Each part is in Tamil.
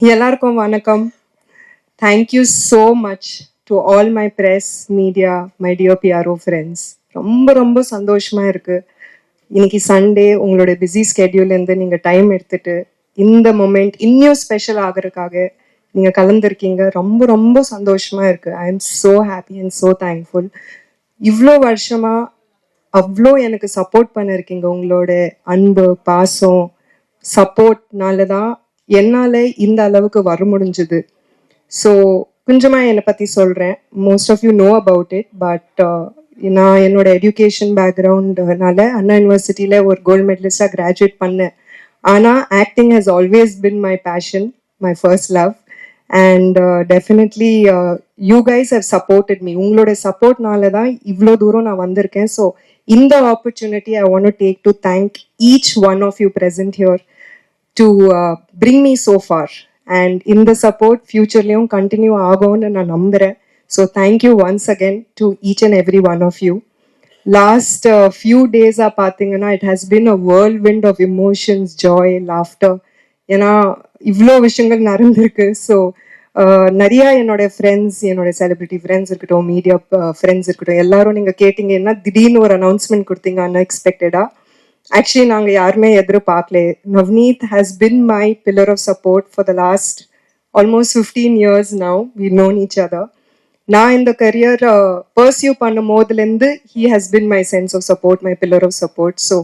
எல்லாருக்கும் வணக்கம். Thank you so much to all my press, media, my dear PRO friends. ரொம்ப ரொம்ப சந்தோஷமா இருக்கு. இன்னைக்கு சண்டே உங்களோட பிஸி ஸ்கெடியூல்லேருந்து நீங்கள் டைம் எடுத்துட்டு இந்த மொமெண்ட் இன்னும் ஸ்பெஷல் ஆகிறதுக்காக நீங்கள் கலந்துருக்கீங்க. ரொம்ப ரொம்ப சந்தோஷமா இருக்கு. I am so happy and so thankful. இவ்வளோ வருஷமா அவ்வளோ எனக்கு சப்போர்ட் பண்ணிருக்கீங்க. உங்களோட அன்பு, பாசம், சப்போர்ட்னால தான் என்னால் இந்த அளவுக்கு வர முடிஞ்சுது. ஸோ கொஞ்சமாக என்னை பற்றி சொல்கிறேன். Most of you know about it. But நான் என்னோட எஜுகேஷன் பேக்ரவுண்ட்னால அண்ணா யூனிவர்சிட்டியில் ஒரு கோல்டு மெடலிஸ்டாக கிராஜுவேட் பண்ணேன். ஆனால் acting has always been my passion, my first love. And definitely you guys have supported me. உங்களோட சப்போர்ட்னால தான் இவ்வளோ தூரம் நான் வந்திருக்கேன். ஸோ இந்த opportunity I want to take to thank each one of you present here to bring me so far. And in the support future-லையும் continue ஆகும்னு நான் நம்புறேன். So thank you once again to each and every one of you. Last few days பார்த்தீங்கன்னா it has been a whirlwind of emotions, joy, laughter. ஏன்னா இவ்வளோ விஷயங்கள் நடந்திருக்கு. ஸோ நிறையா என்னோட ஃப்ரெண்ட்ஸ், என்னோட செலிபிரிட்டி ஃப்ரெண்ட்ஸ் இருக்கட்டும், மீடியா ஃப்ரெண்ட்ஸ் இருக்கட்டும், எல்லாரும் நீங்கள் கேட்டீங்க என்ன திடீர்னு ஒரு அனௌன்ஸ்மெண்ட் கொடுத்தீங்க அன்எக்ஸ்பெக்டடாக. ஆக்சுவலி நாங்கள் யாருமே எதிர்பார்க்கல. Navneet has been my pillar of support for the last almost 15 years now. We known each other. நான் இந்த கரியர் பர்சியூ பண்ணும் போதுலேருந்து he has been my sense of support, my pillar of support. So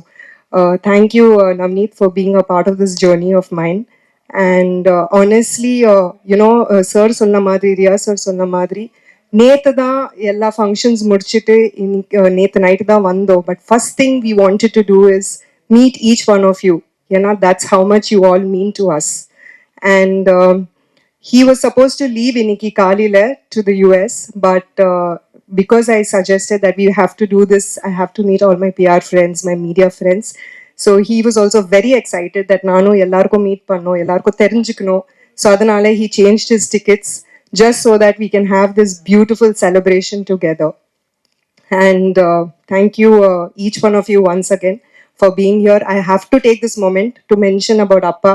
thank you Navneet for being a part of this journey of mind. And honestly you know sir சொன்ன மாதிரி, ரியா சார் சொன்ன மாதிரி, நேற்று தான் எல்லா ஃபங்க்ஷன்ஸ் முடிச்சுட்டு இன்னைக்கு நேற்று நைட்டு தான் வந்தோம். But first thing we wanted to do is meet each one of you. ஏன்னா that's how much you all mean to us. And he was supposed to leave இன்னைக்கு காலையில் to the US, but because I suggested that we have to do this, I have to meet all my PR friends, my media friends. So he was also very excited that நானும் எல்லாருக்கும் மீட் பண்ணோம், எல்லாருக்கும் தெரிஞ்சுக்கணும். ஸோ அதனால he changed his tickets just so that we can have this beautiful celebration together. And thank you each one of you once again for being here. I have to take this moment to mention about Appa,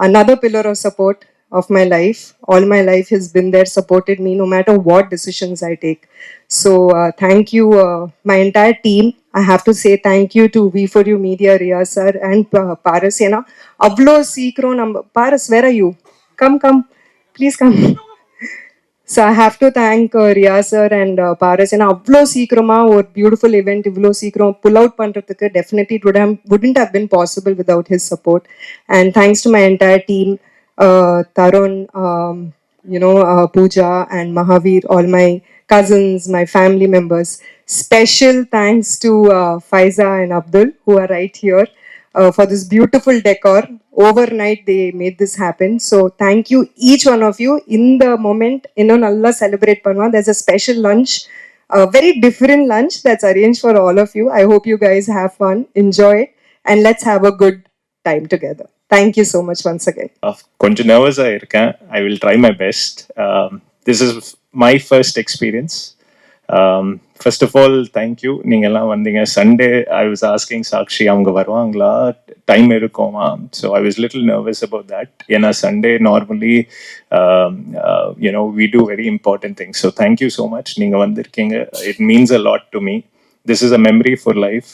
another pillar of support of my life. All my life has been there, supported me no matter what decisions I take. So thank you my entire team. I have to say thank you to V4U Media, Riya sir and Paras. Yena avlo seekro number. Paras, where are you? Come, please come. So I have to thank Riya sir and Paras. And avlo seekrama or beautiful event ivlo seekrom pull out பண்றதுக்கு definitely it wouldn't have been possible without his support. And thanks to my entire team, Tarun, Pooja and Mahavir, all my cousins, my family members. Special thanks to Faiza and Abdul, who are right here, for this beautiful decor. Overnight they made this happen. So thank you each one of you. In the moment, nalla celebrate panna. There's a special lunch, a very different lunch that's arranged for all of you. I hope you guys have fun, enjoy it, and let's have a good time together. Thank you so much once again. கொஞ்சம் நர்வஸாக இருக்கேன். I will try my best. This is my first experience. First of all thank you. நீங்கள்லாம் வந்தீங்க. Sunday I was asking Sakshi அவங்க வருவாங்களா, டைம் இருக்குமா. So I was little nervous about that. ஏன்னா Sunday normally we do very important things. So thank you so much. நீங்கள் வந்திருக்கீங்க. It means a lot to me. This is a memory for life.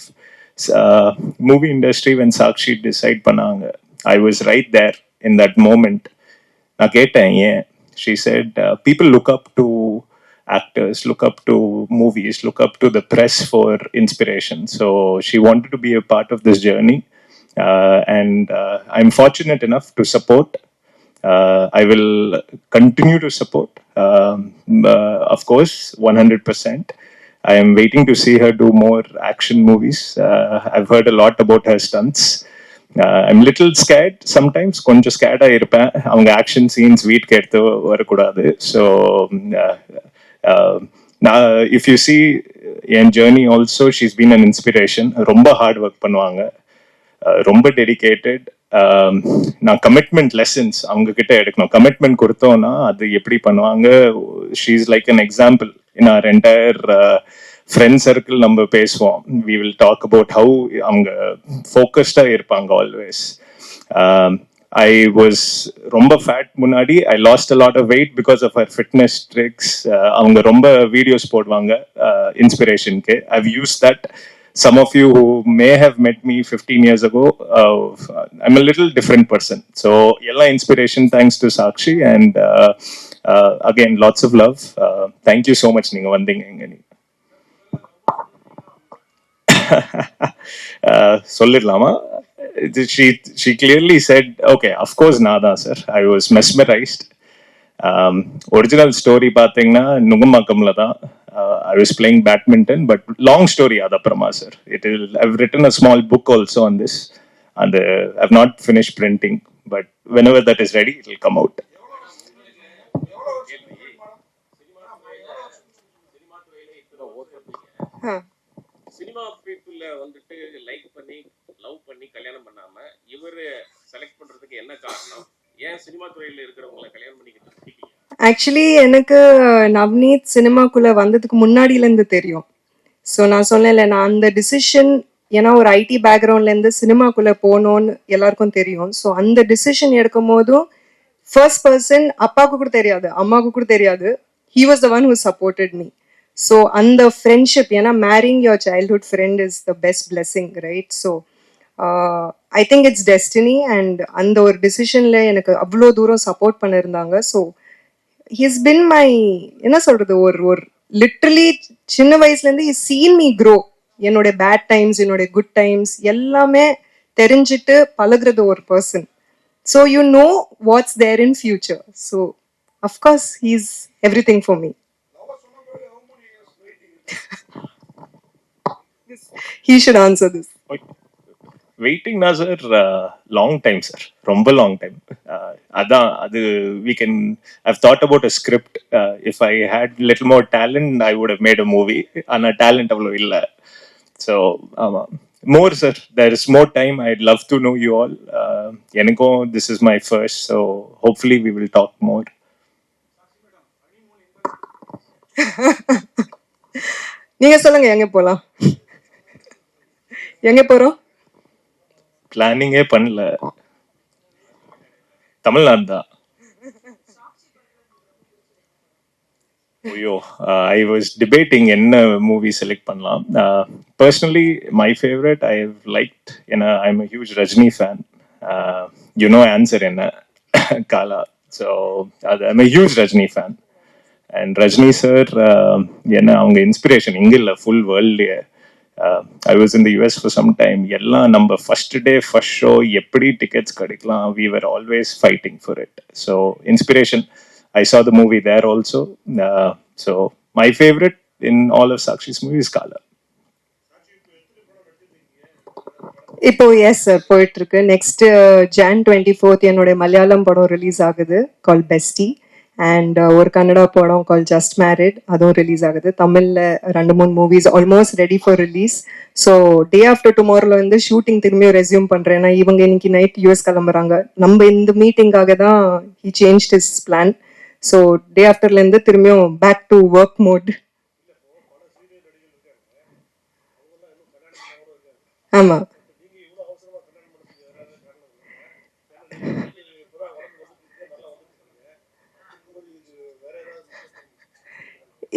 Movie industry when Sakshi decide பண்ணாங்க, I was right there in that moment. நான் கேட்டேன் ஏன். She said people look up to actors, look up to movies, look up to the press for inspiration. So she wanted to be a part of this journey, and I'm fortunate enough to support. I will continue to support, of course, 100%. I am waiting to see her do more action movies. I've heard a lot about her stunts. I'm little scared sometimes. கொஞ்சம் ஸ்கேர்டாக இருப்பேன். அவங்க ஆக்ஷன் சீன்ஸ் வீட்டுக்கு எடுத்து வரக்கூடாது. ஸோ நான் if you C N journey also she's been an inspiration. ரொம்ப ஹார்ட் ஒர்க் பண்ணுவாங்க, ரொம்ப டெடிக்கேட்டட். நான் கமிட்மெண்ட் லெசன்ஸ் அவங்க கிட்ட எடுக்கணும். கமிட்மெண்ட் கொடுத்தோன்னா அது எப்படி பண்ணுவாங்க. She's like an example in our entire friend circle. நம்ம பேசுவோம், we will talk about how அவங்க ஃபோக்கஸ்டாக இருப்பாங்க ஆல்வேஸ். I was ரொம்ப ஃபேட் முன்னாடி. I lost a lot of weight because of her fitness tricks. அவங்க ரொம்ப வீடியோஸ் போடுவாங்க இன்ஸ்பிரேஷனுக்கு. I've used that. Some of you who may have met me 15 years ago, I'm a little different person. So yella inspiration thanks to Sakshi, and again lots of love. Thank you so much நீங்க வந்தீங்க இங்க. சொல்லிடலாமா? She clearly said, okay, of course nada sir. I was mesmerized. Original story பாத்தீங்கன்னா நுங்கம்பாக்கம்ல தான். I was playing badminton, but long story adaprama sir. I've written a small book also on this, and I've not finished printing, but whenever that is ready, it will come out. Cinema people வந்துட்டு லைக் பண்ணி லவ் பண்ணி கல்யாணம் பண்ணாம இவரு செலக்ட் பண்றதுக்கு என்ன காரணம்? ஏன் சினிமா துறையில இருக்கிறவங்களை கல்யாணம் பண்ணிக்கிட்டு பிடிக்கல? ஆக்சுவலி எனக்கு நவ்னீத் சினிமாக்குள்ள வந்ததுக்கு முன்னாடில இருந்து தெரியும். ஸோ நான் சொன்னேன்ல, நான் அந்த டிசிஷன், ஏன்னா ஒரு ஐடி பேக்ரவுண்ட்ல இருந்து சினிமாக்குள்ள போகணும்னு எல்லாருக்கும் தெரியும். ஸோ அந்த டிசிஷன் எடுக்கும் போதும் ஃபர்ஸ்ட் பர்சன் அப்பாவுக்கு கூட தெரியாது, அம்மாவுக்கு கூட தெரியாது. He was the one who supported me. So அந்த ஃப்ரெண்ட்ஷிப், ஏன்னா marrying your childhood friend is the best blessing, right? So I think it's destiny. And அந்த ஒரு டிசிஷன்ல எனக்கு அவ்வளோ தூரம் சப்போர்ட் பண்ணியிருந்தாங்க. ஸோ ஹிஸ் பின் மை, என்ன சொல்றது, ஒரு லிட்ரலி சின்ன வயசுலேருந்து ஹி சீன் மீ க்ரோ. என்னோட பேட் டைம்ஸ், என்னோட குட் டைம்ஸ் எல்லாமே தெரிஞ்சுட்டு பழகுறது ஒரு person. So you know what's there in future. So of course he is everything for me. He should answer this. Waiting na sir, long time sir, romba long time. Adan adu we can, I've thought about a script. If I had little more talent, I would have made a movie. Ana talent avlo illa. So more sir, there is more time. I'd love to know you all. Enako this is my first, so hopefully we will talk more. நீங்க சொல்லுங்க, எங்க போலாம்? எங்க போறோம்? பிளானிங்கே பண்ணல. தமிழ்நாடு தான். ஐயோ, I was debating என்ன மூவி செலக்ட் பண்ணலாம். Personally, my favorite I've liked, I'm a huge Rajni fan. You know answer என்ன? Kala. So I'm a huge Rajni fan. And Rajni sir, என்ன அவங்க இன்ஸ்பிரேஷன் இங்க இல்ல, full வேர்ல்ட்லயே. I was in the US for some time. எல்லாம் நம்ம first day first show எப்படி tickets கிடைக்கலாம், we were always fighting for it. So inspiration, I saw the movie there also. So my favorite in all of Sakshi's movies is Kala. இப்போ எஸ் சார் போயிட்டு இருக்கு. நெக்ஸ்ட் Jan 24th என்னோட மலையாளம் படம் ரிலீஸ் ஆகுது, கால் பெஸ்டி. அண்ட் ஒரு கன்னடா படம் கால் ஜஸ்ட் மேரிட், அதுவும் ரிலீஸ் ஆகுது. தமிழ்ல 2-3 movies almost ready for release. So day after டுமாரோல வந்து ஷூட்டிங் திரும்பியும் ரெஸ்யூம் பண்றேன். ஏன்னா இவங்க இன்னைக்கு நைட் US கிளம்புறாங்க. நம்ம இந்த மீட்டிங்காக தான் he change his plan. So day ஆஃப்டர்ல இருந்து திரும்பியும் பேக் டு ஒர்க் மோட். ஆமா,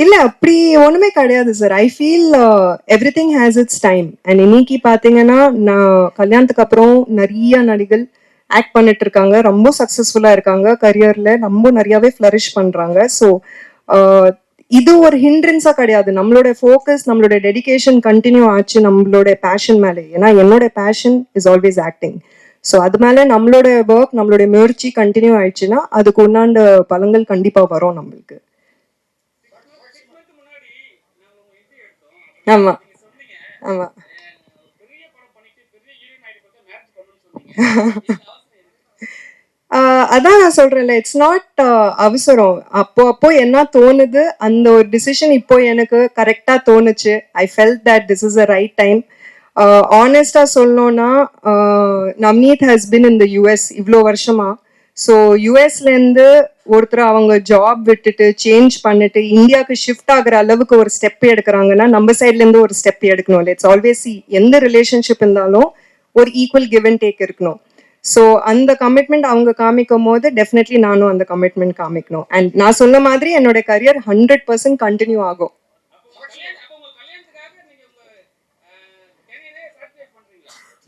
இல்ல அப்படி ஒண்ணுமே கிடையாது sir. I feel every thing has its time. And இன்னைக்கு பாத்தீங்கன்னா நான் கல்யாணத்துக்கு அப்புறம் நிறைய நடிகள் ஆக்ட் பண்ணிட்டு இருக்காங்க, ரொம்ப சக்சஸ்ஃபுல்லா இருக்காங்க கரியர்ல, ரொம்ப நிறையவே ஃபிளரிஷ் பண்றாங்க. ஸோ இது ஒரு ஹிண்ட்ரன்ஸா கிடையாது. நம்மளோட ஃபோக்கஸ், நம்மளோட டெடிகேஷன் கண்டினியூ ஆச்சு நம்மளோட பேஷன் மேலே. ஏன்னா என்னோட fashion is always acting. So அது மேல நம்மளோட ஒர்க், நம்மளோட முயற்சி கண்டினியூ ஆயிடுச்சுன்னா அதுக்கு உண்டான பலங்கள் கண்டிப்பா வரும் நம்மளுக்கு. ஆமா ஆமா அதான் நான் சொல்றேன்ல, இட்ஸ் நாட் அவசரம். அப்போ அப்போ என்ன தோணுது, அந்த ஒரு டிசிஷன் இப்போ எனக்கு கரெக்டா தோணுச்சு. I felt that this is a right time. ஆனஸ்டா சொல்லணும்னா, Navneet has been in the US இவ்வளோ வருஷமா. ஸோ யூஎஸ்ல இருந்து ஒருத்தர் அவங்க ஜாப் விட்டுட்டு சேஞ்ச் பண்ணிட்டு இந்தியாவுக்கு ஷிஃப்ட் ஆகுற அளவுக்கு ஒரு ஸ்டெப் எடுக்கிறாங்கன்னா நம்ம சைட்ல இருந்து ஒரு ஸ்டெப் எடுக்கணும். இட்ஸ் ஆல்வேஸ், எந்த ரிலேஷன்ஷிப் இருந்தாலும் ஒரு ஈக்குவல் கிவ் அண்ட் டேக் இருக்கணும். ஸோ அந்த கமிட்மெண்ட் அவங்க காமிக்கும் போது டெஃபினெட்லி நானும் அந்த கமிட்மெண்ட் காமிக்கணும். அண்ட் நான் சொன்ன மாதிரி என்னோட கரியர் 100% கண்டினியூ ஆகும்.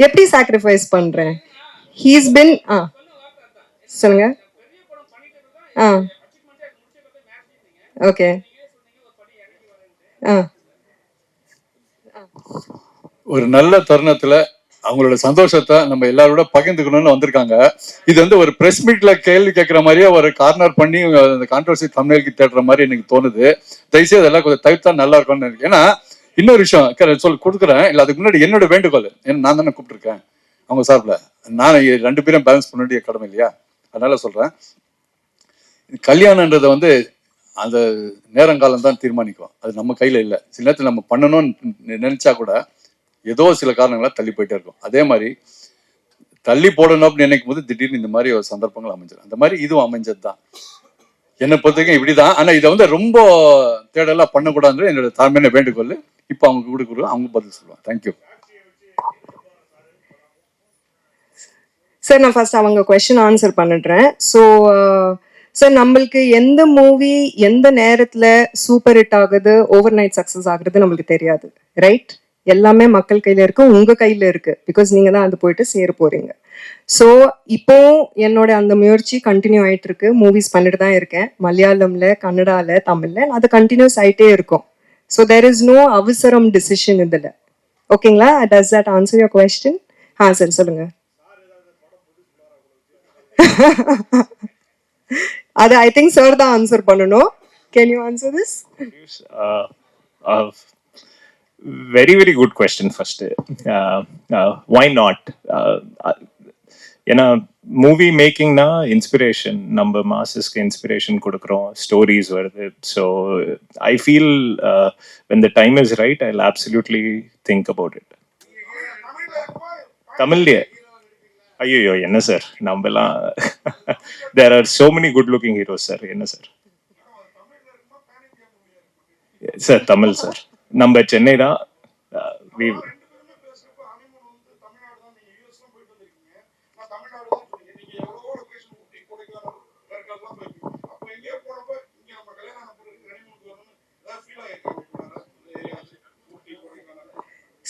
எப்படி சாக்ரிஃபைஸ் பண்றேன்? ஹீஸ் பின் சொல்லுங்க. ஓகே. ஒரு நல்ல தருணத்துல அவங்களோட சந்தோஷத்தை நம்ம எல்லாரோட பகிர்ந்துக்கணும்னு வந்திருக்காங்க. இது வந்து ஒரு பிரஸ் மீட்ல கேள்வி கேட்கிற மாதிரியே ஒரு கார்னர் பண்ணி அந்த கான்ட்ரவர்சி தமிழுக்கு தேடுற மாதிரி எனக்கு தோணுது. தயவுசெய்து அதெல்லாம் கொஞ்சம் தவிர்த்தா நல்லா இருக்கும்னு நினைக்கிறேன். ஏன்னா இன்னொரு விஷயம் கொடுக்குறேன். இல்லை அதுக்கு முன்னாடி என்னோட வேண்டுகோள், ஏன்னா நான் தானே கூப்பிட்டுருக்கேன் அவங்க சார்பில், நான் 2 பேரும் பேலன்ஸ் பண்ண வேண்டிய கடமை இல்லையா? அதனால சொல்றேன், கல்யாணன்றதை வந்து அந்த நேரங்காலம் தான் தீர்மானிக்கும். அது நம்ம கையில இல்லை. சில நேரத்தில் நம்ம பண்ணணும்னு நினைச்சா கூட ஏதோ சில காரணங்களாக தள்ளி போயிட்டே இருக்கும். அதே மாதிரி தள்ளி போடணும் அப்படின்னு நினைக்கும் போது திடீர்னு இந்த மாதிரி ஒரு சந்தர்ப்பங்கள் அமைஞ்சிடும். அந்த மாதிரி இதுவும் அமைஞ்சது தான் என்னை பொறுத்தவரைக்கும் இப்படிதான். ஆனா இதை வந்து ரொம்ப தேடலாம் பண்ணக்கூடாதுன்னு என்னோட தாழ்மையான வேண்டுகோள். இப்போ அவங்க கொடுக்குறோம், அவங்க பதில் சொல்லுவாங்க. Thank you sir. நான் ஃபர்ஸ்ட் அவங்க கொஸ்டின் ஆன்சர் பண்ணிடுறேன். ஸோ சார், நம்மளுக்கு எந்த மூவி எந்த நேரத்தில் சூப்பர் ஹிட் ஆகுது, ஓவர் நைட் சக்ஸஸ் ஆகுறது நம்மளுக்கு தெரியாது, ரைட்? எல்லாமே மக்கள் கையில் இருக்கு, உங்கள் கையில் இருக்கு. பிகாஸ் நீங்கள் தான் அது போயிட்டு சேர போறீங்க. ஸோ இப்போ என்னோட அந்த முயற்சி கண்டினியூ ஆயிட்டு இருக்கு. மூவிஸ் பண்ணிட்டு தான் இருக்கேன், மலையாளம்ல, கன்னடால, தமிழ்ல. அது கண்டினியூஸ் ஆயிட்டே இருக்கும். ஸோ தேர் இஸ் நோ அவசரம் டிசிஷன் இதில். ஓகேங்களா? Does that answer your question? Sir சொல்லுங்க. அது ஐ திங்க் சார் தான் ஆன்சர் பண்ணணும். Can you answer this? Very, very good question first. Why not? ஏன்னா மூவி மேக்கிங்னா இன்ஸ்பிரேஷன், நம்ம மாசஸ்க்கு இன்ஸ்பிரேஷன் கொடுக்குறோம், ஸ்டோரிஸ் வருது. So I feel when the time is right, I'll absolutely think about it. தமிழ்லயே? ஐயோ என்ன சார், நம்மலாம் there are so many good looking heroes sir. என்ன சார்? சார் தமிழ் சார், நம்ம சென்னை தான்.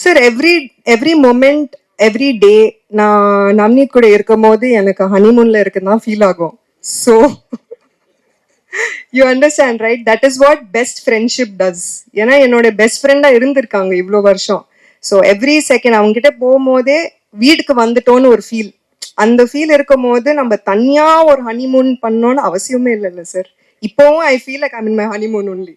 Sir, every moment, every day நான் நவ்னீத் கூட இருக்கும் போது எனக்கு ஹனிமூன்ல இருக்குன்னு தான் ஃபீல் ஆகும். So you understand, right? That is what best friendship does. ஏன்னா என்னோட பெஸ்ட் ஃப்ரெண்டா இருந்திருக்காங்க இவ்வளோ வருஷம். ஸோ எவ்ரி செகண்ட் அவங்க கிட்ட போகும்போதே வீட்டுக்கு வந்துட்டோன்னு ஒரு ஃபீல். அந்த ஃபீல் இருக்கும் போது நம்ம தனியா ஒரு ஹனிமூன் பண்ணோன்னு அவசியமே இல்லைல்ல சார். இப்போவும் I feel like I mean my honeymoon only.